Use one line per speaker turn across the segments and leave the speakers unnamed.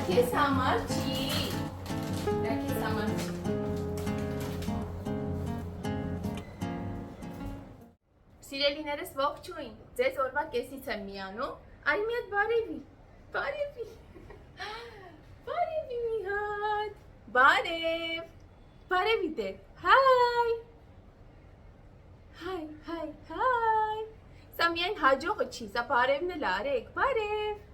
Դրակես համար չի։ Դրակես համար չի։ Սիրելիներս ողջույն, ձեզ օրվա կեսից եմ միանում, այ մի հատ բարևի, բարևի մի հատ, բարևի դե, հայ, սա միայն հաջողը չի, սա բարևն էլ արեք, բարև,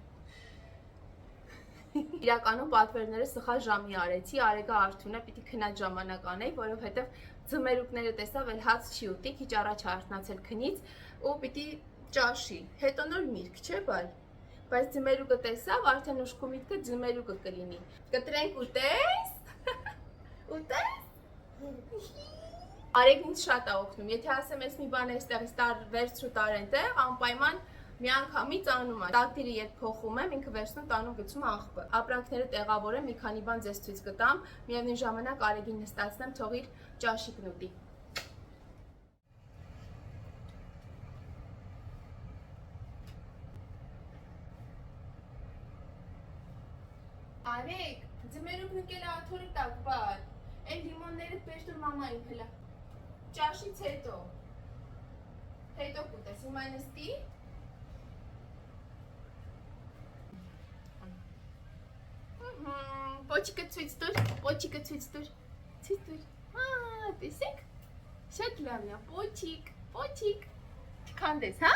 իրականում պատվերները սխալ ժամի արեցի, Արեգա Արթունը պիտի քնած ժամանակ անեի, որովհետև ձմերուկները տեսավ, էլ հաց չի ուտի, քիչ առաջ հարթնացել քնից ու պիտի ճաշի, հետո նոր միրգ, չէ բայ, բայց ձմերուկը տեսավ, արդեն ուշքի միտքը ձմերուկը կլինի, կտրենք ուտես, ուտես, Արեգն ինձ շատ է օգնում, եթե ասեմ ես մի բան էստեղից վերցրու տարեն տեղ, անպայման մի անգամից անում է, տակտիրը երբ փոխում եմ, ինքը վերցնում տանում գցում աղբը, ապրանքները տեղավորեմ, մի քանի բան ձեզ ցույց կտամ, միևնույն ժամանակ Արեգին նստացնեմ, թող իր ճաշիկն ուտի։ Արեգ, ձմերուկն ընկել է աթոռի տակ, բար, այն լիմոնները պեշտուր մամային հլա, ճաշից հետո կուտես, հիմա նստի, Պոչիկը ցույց տուր, տեսեք, շատ լավն է, պոչիկ, քանդես, հա,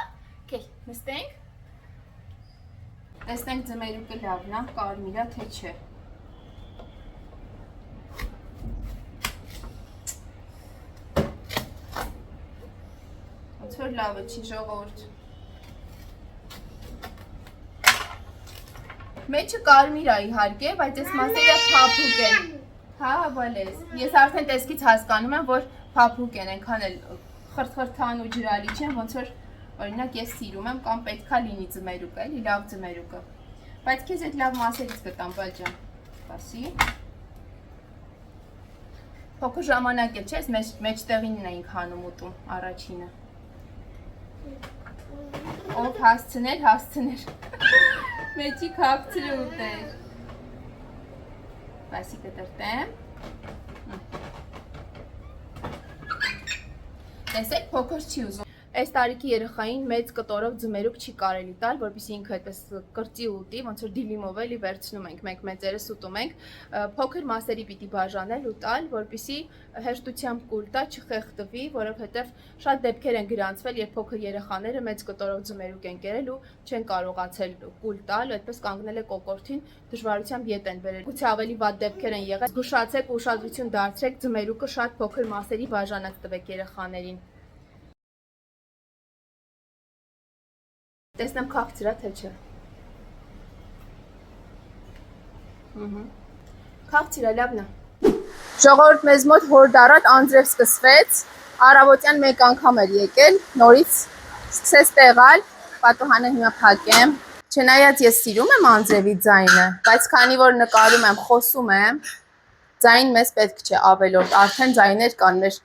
կել, նստենք, տեսնենք ձմերուկը լավն է, կարմիր է, թե չէ, ոնց որ լավը չի ժողովուրդ, մեջը կարմիր է իհարկե, բայց այս մասերը փափուկ են, հա բալես, ես արդեն տեսքից հասկանում եմ, որ փափուկ են, այնքան էլ խրթխրթան ու ջրալի չեն, ոնց որ օրինակ ես սիրում եմ կամ պետքա լինի ձմերուկը, էլի լավ ձմերուկը, բայց քեզ այդ լավ մասերից կտամ, բաջան, բասի, փոքր ժամանակ էլ չես, մեջտեղինն էինք հանում ուտում, առաջինը, ով հասցներ, մեջիկ հապցրը ուտեր, բասի կտրտեմ, տեսեք փոքր չի ուզում, այս տարիքի երեխային մեծ կտորով ձմերուկ չի կարելի տալ, որպեսզի ինքը այդպես կրծի ուտի, ոնց որ դիլիմով էլի վերցնում ենք, մենք մեծերս ուտում ենք, փոքր մասերի պիտի բաժանել ու տալ, որպեսզի հեշտությամբ կուլ տա, չխեղդվի, որովհետև շատ դեպքեր են գրանցվել, երբ փոքր երեխաները մեծ կտորով ձմերուկ են կերել ու չեն կարողացել կուլ տալ, այդպես կանգնել է կոկորդին, դժվարությամբ ետ են բերել։ Գուցե ավելի վատ դեպքեր են եղել, զգուշացեք ու ուշադրություն դարձրեք ձմերուկը շատ փոքր մասերի բաժանած տվեք երեխաներին։ Տեսնեմ քաղցրա թե չէ։ Քաղցիրա լավն է։ Ժողովուրդ մեզ մոտ հորդառատ անձրև սկսվեց, առավոտյան մեկ անգամ էր եկել, նորից սկսեց տեղալ, պատուհանը հիմա փակեմ։ Չնայած ես սիրում եմ անձրևի ձայնը, բայց քանի որ նկարում եմ, խոսում եմ, ձայն մեզ պետք չէ ավելորդ, արդեն ձայներ կան, մեր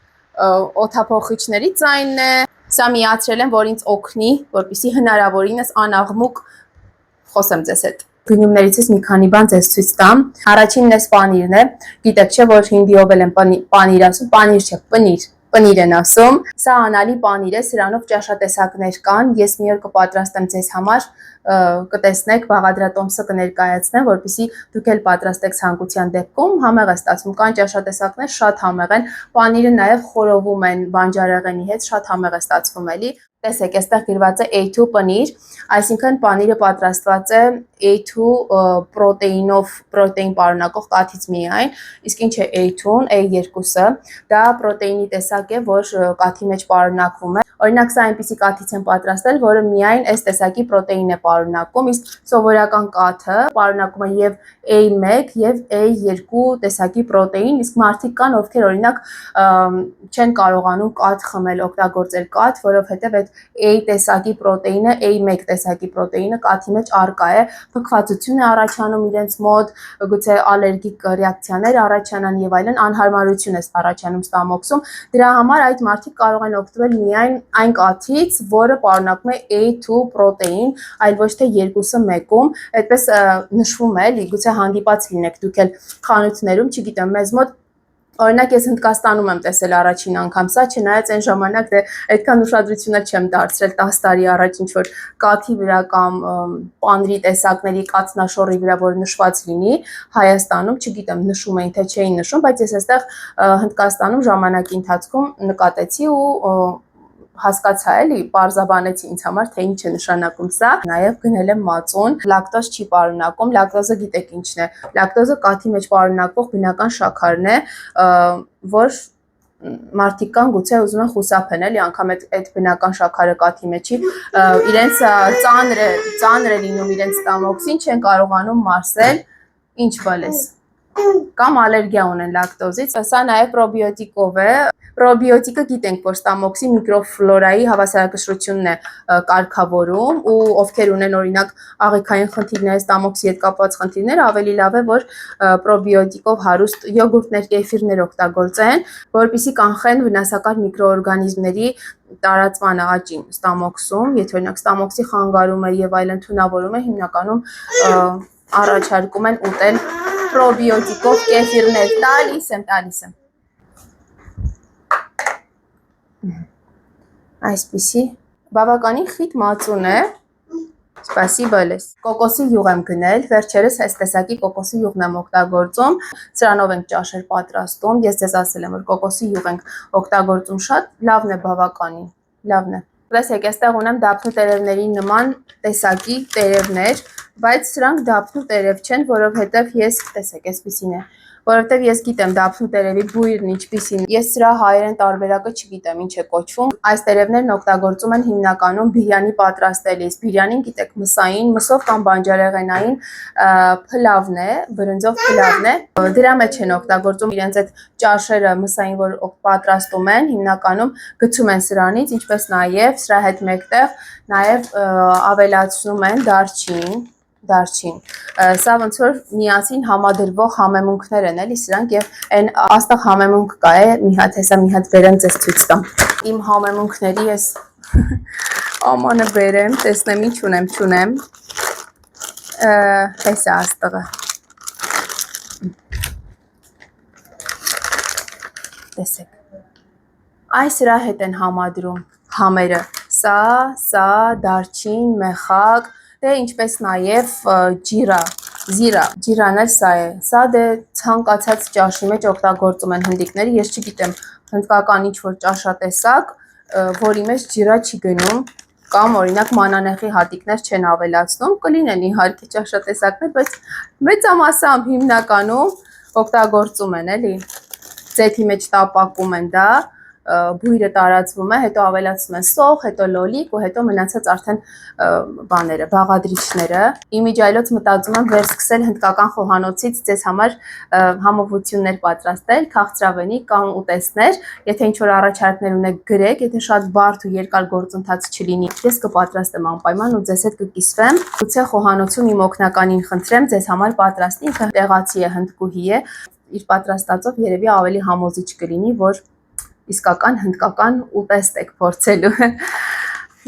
օդափոխիչների ձայնն է, սա միացրել եմ, որ ինձ օգնի, որպեսզի հնարավորինս անաղմուկ խոսեմ ձեզ հետ։ Գնումներիցս մի քանի բան ձեզ ցույց տամ։ Առաջինն էս պանիրն է։ Գիտեք չէ, որ հինդիով էլ են պանիր ասում, պանիր չէ, պնիր են ասում։ Սա անալի պանիր է, սրանով ճաշատեսակներ կան։ Ես մի օր կպատրաստեմ ձեզ համար, կտեսնեք, բաղադրատոմսը կներկայացնեմ, որպեսզի դուք էլ պատրաստեք ցանկության դեպքում, համեղ է ստացվում, կան ճաշատեսակներ շատ համեղ են, պանիրը նաև խորովում են բանջարեղենի հետ, շատ համեղ է ստացվում էլի։ Տեսեք, այստեղ գրված է A2 պնիր, այսինքն պանիրը պատրաստված է A2 պրոտեինով, պրոտեին պարունակող կաթից միայն, իսկ ինչ է A2-ն, A2-ը, դա պրոտեինի տեսակ է, որ կաթի մեջ պարունակվում է։ Օրինակ սա այնպիսի կաթից են պատրաստել, որը միայն այս տեսակի պրոտեին է պարունակում, իսկ սովորական կաթը պարունակում է եւ A1 եւ A2 տեսակի պրոտեին, իսկ մարդիկ կան, ովքեր օրինակ չեն կարողանում կաթ խմել, օգտագործել կաթ, որովհետեւ այդ A տեսակի պրոտեինը, A1 տեսակի պրոտեինը կաթի մեջ առկա է, փքվածություն է առաջանում իրենց մոտ, գուցե ալերգիկ ռեակցիաներ առաջանան եւ այլն, անհարմարություն է առաջանում ստամոքսում։ Դրա համար այդ մարդիկ կարող են օգտվել միայն այն կաթից, որը պարունակում է A2 պրոտեին, այլ ոչ թե երկուսը մեկում, այդպես նշվում է, էլի, գուցե հանդիպած լինեք դուք էլ խանութներում, չգիտեմ, մեզ մոտ օրինակ ես Հնդկաստանում եմ տեսել առաջին անգամ սա, չնայած այն ժամանակ դե այդքան ուշադրություններ չեմ դարձրել 10 տարի առաջ ինչ որ կաթի վրա կամ պանրի տեսակների կաթնաշորի վրա որ նշված լինի Հայաստանում, չգիտեմ նշում էին թե չէին նշում, բայց ես այստեղ Հնդկաստանում ժամանակի ընթացքում նկատեցի ու հասկացա էլի, պարզաբանեցի ինձ համար, թե ինչ է նշանակում սա։ Նաև գնել եմ մածուն, լակտոզ չի պարունակում, լակտոզը գիտեք ինչն է։ Լակտոզը կաթի մեջ պարունակվող բնական շաքարն է, որ մարդիկ կան գուցե ուզում են խուսափեն, էլի, անգամ այդ բնական շաքարը կաթի մեջի իրենց ծանր է լինում իրենց ստամոքսին, չեն կարողանում մարսել, ինչ բալես։ Կամ ալերգիա ունեն լակտոզից, սա նաև պրոբիոտիկով է։ Պրոբիոտիկը գիտենք, որ ստամոքսի միկրոֆլորայի հավասարակշռությունն է կարգավորում ու ովքեր ունեն օրինակ աղիքային խնդիրներ, ստամոքսի հետ կապված խնդիրներ, ավելի լավ է, որ պրոբիոտիկով հարուստ յոգուրտներ, կեֆիրներ օգտագործեն, որպեսզի կանխեն վնասակար միկրոօրգանիզմների տարածման աճին ստամոքսում, եթե օրինակ ստամոքսի խանգարումը եւ այլն թունավորումը հիմնականում առաջարկում են ուտել պրոբիոտիկով կեֆիրներ, տալիս եմ։ Այսպիսի բավականին խիտ մածուն է, սպասիբա լես։ Կոկոսի յուղ եմ գնել, վերջերս այս տեսակի կոկոսի յուղն եմ օգտագործում, սրանով ենք ճաշեր պատրաստում, ես ձեզ ասել եմ, որ կոկոսի յուղ ենք օգտագործում շատ, լավն է բավականին, լավն է։ Տեսեք, այստեղ ունեմ դափնու տերևների նման տեսակի տերևներ, բայց սրանք դափնու տերև չեն, որովհետև ես, տեսեք, այսպիսին է, որովհետև ես գիտեմ դափնու տերևի բույրն ինչպիսին, ես սրա հայերեն տարբերակը չգիտեմ ինչ է կոչվում, այս տերևներն օգտագործում են հիմնականում բիրյանի պատրաստելիս, բիրյանին գիտեք մսային, մսով կամ բանջարեղենային փլավն է, բրնձով փլավն է, դրա մեջ են օգտագործում իրենց այդ ճաշերը մսային, որ պատրաստում են, հիմնականում գցում են սրանից, ինչպես նաև սրա հետ մեկտեղ նաև ավելացնում են դարչին, սա ոնց որ միասին համադրվող համեմունքներ են էլի սրանք եւ այն աստղ համեմունք կա է, մի հատ հեսա մի հատ բերեմ ձեզ ցույց տամ։ Իմ համեմունքների ես ամանը բերեմ, տեսնեմ ինչ չունեմ։ Հեսա աստղը։ Տեսեք։ Այս սրա հետ են համադրում համերը։ Սա, դարչին, մեխակ, դե ինչպես նաև ջիրան էլ սա է, սա դե ցանկացած ճաշի մեջ օգտագործում են հնդիկները, ես չգիտեմ հնդկական ինչ-որ ճաշատեսակ, որի մեջ ջիրա չի գնում, կամ օրինակ մանանեխի հատիկներ չեն ավելացնում, կլինեն իհարկե ճաշատեսակներ, բայց մեծամասամբ հիմնականում օգտագործում են, էլի, ձեթի մեջ տապակում են դա, բույրը տարածվում է, հետո ավելացնում են սոխ, հետո լոլիկ ու հետո մնացած արդեն բաները, բաղադրիչները։ Իմիջիայլոց մտածում եմ վերսկսել հնդկական խոհանոցից ձեզ համար համովություններ պատրաստել, քաղցրավենի կամ ուտեստներ, եթե ինչ-որ առաջարկներ ունեք գրեք, եթե շատ բարդ ու երկար գործընթաց չլինի, ես կպատրաստեմ անպայման ու ձեզ հետ կկիսվեմ։ Գուցե խոհանոցում իմ օգնականին խնդրեմ ձեզ համար պատրաստի, ինքը տեղացի է, հնդկուհի է, իր պատրաստածով երևի ավելի համոզիչ կլինի, որ իսկական հնդկական ուտեստ եք փորձելու։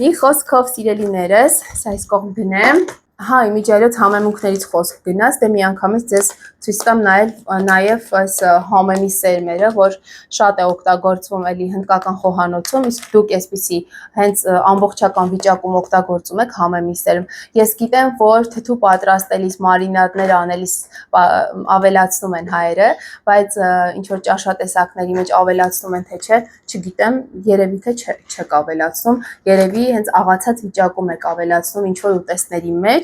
Մի խոսքով սիրելիներս, սա այս կողմ գնեմ։ Հա, իմիջիայլոց համեմունքներից խոսք գնաց, դե միանգամից ձեզ ցույց տամ նաև այս համեմի սերմերը, որ շատ է օգտագործվում էլի հնդկական խոհանոցում, իսկ դուք այսպիսի հենց ամբողջական վիճակում օգտագործում եք համեմի սերմ։ Ես գիտեմ, որ թթու պատրաստելիս, մարինադներ անելիս ավելացնում են հայերը, բայց ինչ որ ճաշատեսակների մեջ ավելացնում են թե չէ, չգիտեմ, երևի թե չեք ավելացնում, երևի հենց աղացած վիճակում եք ավելացնում ինչ որ ուտեստների մեջ,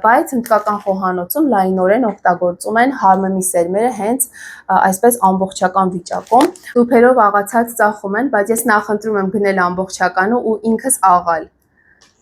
բայց հնդկական խոհանոցում լայնորեն օգտագործում են համեմի սերմերը հենց այսպես ամբողջական վիճակում, սուփերով աղացած ծախում են, բայց ես նախընտրում եմ գնել ամբողջականը ու ինքս աղալ,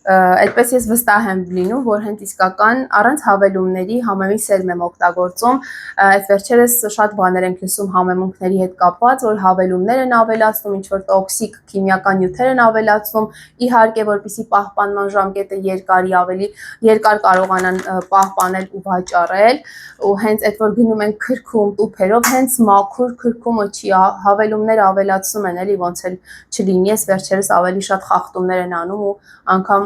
Այդպես ես վստահ եմ լինում, որ հենց իսկական առանց հավելումների համեմի սերմ եմ օգտագործում։ Այս վերջերս շատ բաներ ենք լսում համեմունքների հետ կապված, որ հավելումներ են ավելացնում, ինչ որ տոքսիկ քիմիական նյութեր են ավելացնում, իհարկե, որպեսզի պահպանման ժամկետը երկարի, ավելի երկար կարողանան պահպանել ու վաճառել, ու հենց այդ որ գնում են քրքում տուփերով, հենց մաքուր քրքումը չի, հավելումներ ավելացնում են, էլի ոնց էլ չլինի, ես վերջերս ավելի շատ խախտումներ են անում ու անգամ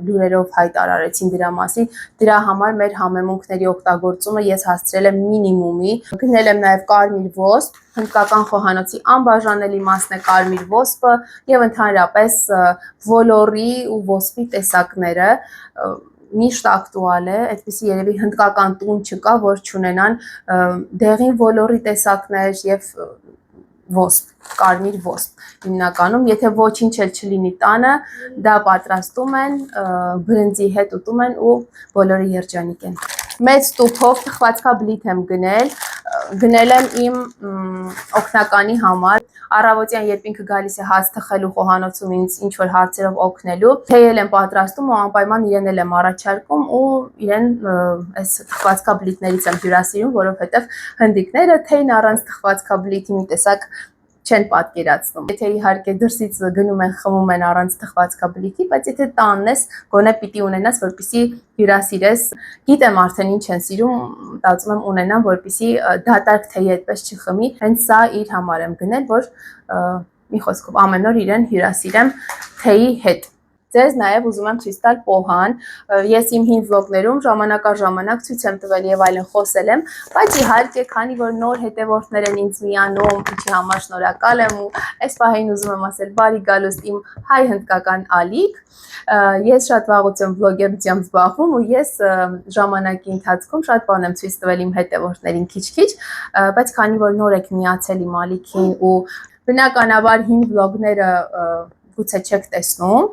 լուրերով հայտարարեցին դրա մասին, դրա համար մեր համեմունքների օգտագործումը ես հասցրել եմ մինիմումի, գնել եմ նաև կարմիր ոսպ, հնդկական խոհանոցի անբաժանելի մասն է կարմիր ոսպը եւ ընդհանրապես ոլորի ու ոսպի տեսակները միշտ ակտուալ է, այդպիսի երևի հնդկական տուն չկա, որ չունենան դեղին ոլորի տեսակներ եւ ոսպ, կարմիր ոսպ հիմնականում, եթե ոչինչ էլ չլինի տանը, դա պատրաստում են, բրնձի հետ ուտում են ու բոլորը երջանիկ են։ Մեծ տուփով թխվածքաբլիթ եմ գնել եմ իմ օգնականի համար, առավոտյան երբ ինքը գալիս է հաց թխելու խոհանոցում ինձ ինչ որ հարցերով օգնելու, թեյել եմ պատրաստում ու անպայման իրեն էլ եմ առաջարկում ու իրեն այս թխվածքաբլիթներից եմ հյուրասիրում, որովհետև հնդիկները թեյն առանց թխվածքաբլիթի մի տեսակ չեն պատկերացնում։ Եթե իհարկե դրսից գնում են խմում են առանց թխվածքաբլիթի, բայց եթե տանն ես, գոնե պիտի ունենաս, որպեսզի հյուրասիրես։ Գիտեմ արդեն ինչ են սիրում, մտածում եմ ունենամ, որպեսզի դատարկ թեյի այդպես չխմի։ Հենց սա իր համար եմ գնել, որ մի խոսքով ամեն օր իրեն հյուրասիրեմ թեյի հետ։ Ձեզ նաև ուզում եմ ցույց տալ պոհան, ես իմ հին վլոգներում ժամանակ առ ժամանակ ցույց եմ տվել եւ այլն խոսել եմ, բայց իհարկե, քանի որ նոր հետևորդներ են ինձ միանում, ինչի համար շնորհակալ եմ ու այս պահին ուզում եմ ասել բարի գալուստ իմ հայ հնդկական ալիք, ես շատ վաղուց եմ վլոգերությամբ զբաղվում ու ես ժամանակի ընթացքում շատ բան եմ ցույց տվել իմ հետևորդներին քիչ-քիչ, բայց քանի որ նոր եք միացել իմ ալիքին ու բնականաբար հին վլոգները գուցե չեք տեսնում,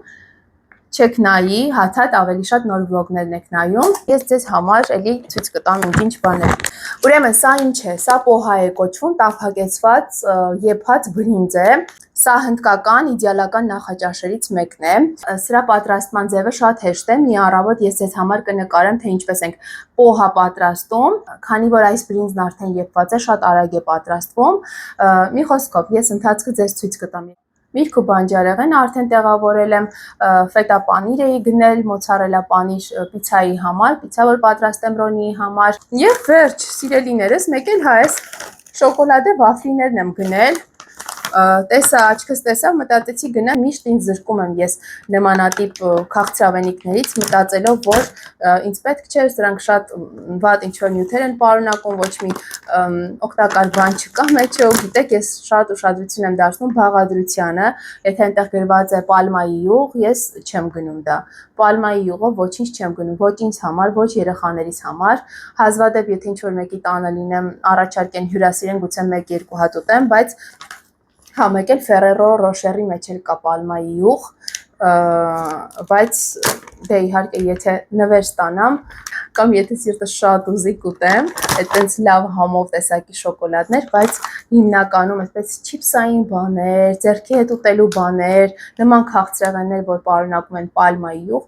չեք նայի, հաթաթ ավելի շատ նոր վլոգներն եք նայում, ես ձեզ համար էլի ցույց կտամ ինչ բաներ։ Ուրեմն սա ինչ է, սա պոհա է կոչվում, տափակեցված եփած բրինձ է, սա հնդկական իդեալական նախաճաշերից մեկն է, սրա պատրաստման ձևը շատ հեշտ է, մի առավոտ ես ձեզ համար կնկարեմ, թե ինչպես ենք պոհա պատրաստում, քանի որ այս բրինձն արդեն եփված է, շատ արագ է պատրաստվում, մի խոսքով ես ընթացքը ձեզ ցույց կտամ։ Միրգ ու բանջարեղեն արդեն տեղավորել եմ, ֆետա պանիր էի գնել, մոցարելա պանիր պիցայի համար, պիցա որ պատրաստեմ Ռոնիի համար, եւ վերջ, սիրելիներս, մեկ էլ հայս շոկոլադե վաֆլիներն եմ գնել, տեսա, աչքս տեսավ, մտածեցի գնա, միշտ ինձ զրկում եմ ես նմանատիպ քաղցրավենիքներից, մտածելով, որ ինձ պետք չէ, սրանք շատ վատ ինչ-որ նյութեր են պարունակում, ոչ մի օգտակար բան չկա մեջով, գիտեք, ես շատ ուշադրություն եմ դարձնում բաղադրությանը, եթե այնտեղ գրված է պալմայի յուղ, ես չեմ գնում դա, պալմայի յուղով ոչինչ չեմ գնում, ոչ ինձ համար, ոչ երեխաներիս համար, հազվադեպ եթե ինչ-որ մեկի տանը լինեմ, առաջարկեն հյուրասիրեն, գուցե 1-2 հատ ուտեմ, բայց մեկ էլ Ferrero Rocher-ի մեջ էլ կա պալմայի յուղ, բայց դե իհարկե եթե նվեր ստանամ կամ եթե սիրտը շատ ուզի կուտեմ, այդպես լավ համով տեսակի շոկոլադներ, բայց հիմնականում այսպես չիպսային բաներ, ձեռքի հետ ուտելու բաներ, նման քաղցրեղեններ, որ պարունակում են պալմայի յուղ,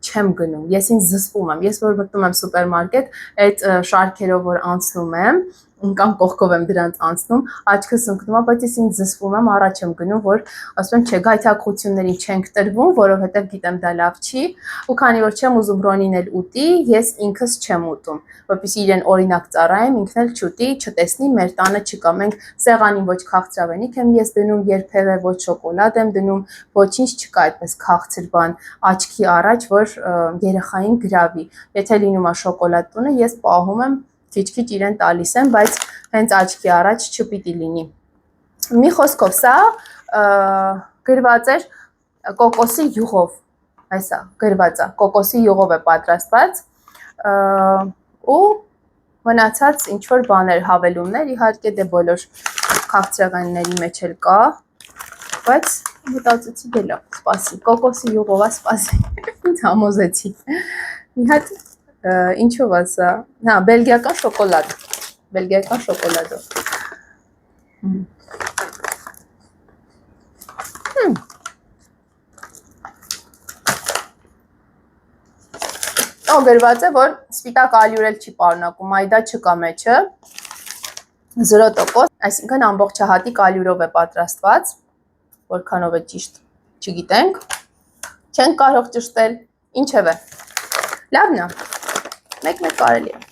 չեմ գնում, ես ինձ զսպում եմ, ես որ մտնում եմ սուպերմարկետ, այդ շարքերով որ անցնում եմ, կամ կողքով եմ դրանց անցնում, աչքս ընկնում է, բայց ես ինձ զսպում եմ, առաջ եմ գնում, որ ասում եմ, չէ, գայթակղություններին չենք տրվում, որովհետև գիտեմ դա լավ չի, ու քանի որ չեմ ուզում Ռոնին էլ ուտի, ես ինքս չեմ ուտում, որպեսզի իրեն օրինակ ծառայեմ, ինքն էլ չուտի, չտեսնի, մեր տանը չկա, մենք սեղանին ոչ քաղցրավենիք եմ ես դնում, երբևէ ոչ շոկոլադ եմ դնում, ոչինչ չկա այդպես քաղցր բան աչքի առաջ, որ երեխային գրավի, եթե լինում է շոկոլադ տունը, ես պահում եմ քիչ-քիչ իրեն տալիս եմ, բայց հենց աչքի առաջ չպիտի լինի։ Մի խոսքով սա գրված էր կոկոսի յուղով, այսա գրված է, կոկոսի յուղով է պատրաստված ու մնացած ինչ-որ բաներ, հավելումներ, իհարկե դե բոլոր քաղցրեղենների մեջ էլ կա, բայց մտածեցի դե լավ, սպասի, կոկոսի յուղով է սպասի, ինձ համոզեցի, մի հատ ինչով է սա, հա, բելգիական շոկոլադով, Ո գրված է, որ սպիտակ ալյուր էլ չի պարունակում, այդա չկա մեջը, 0%, այսինքն ամբողջը հատիկ ալյուրով է պատրաստված, որքանով է ճիշտ, չգիտենք, չենք կարող ճշտել, ինչևէ, լավն է, մեկ կարելի է։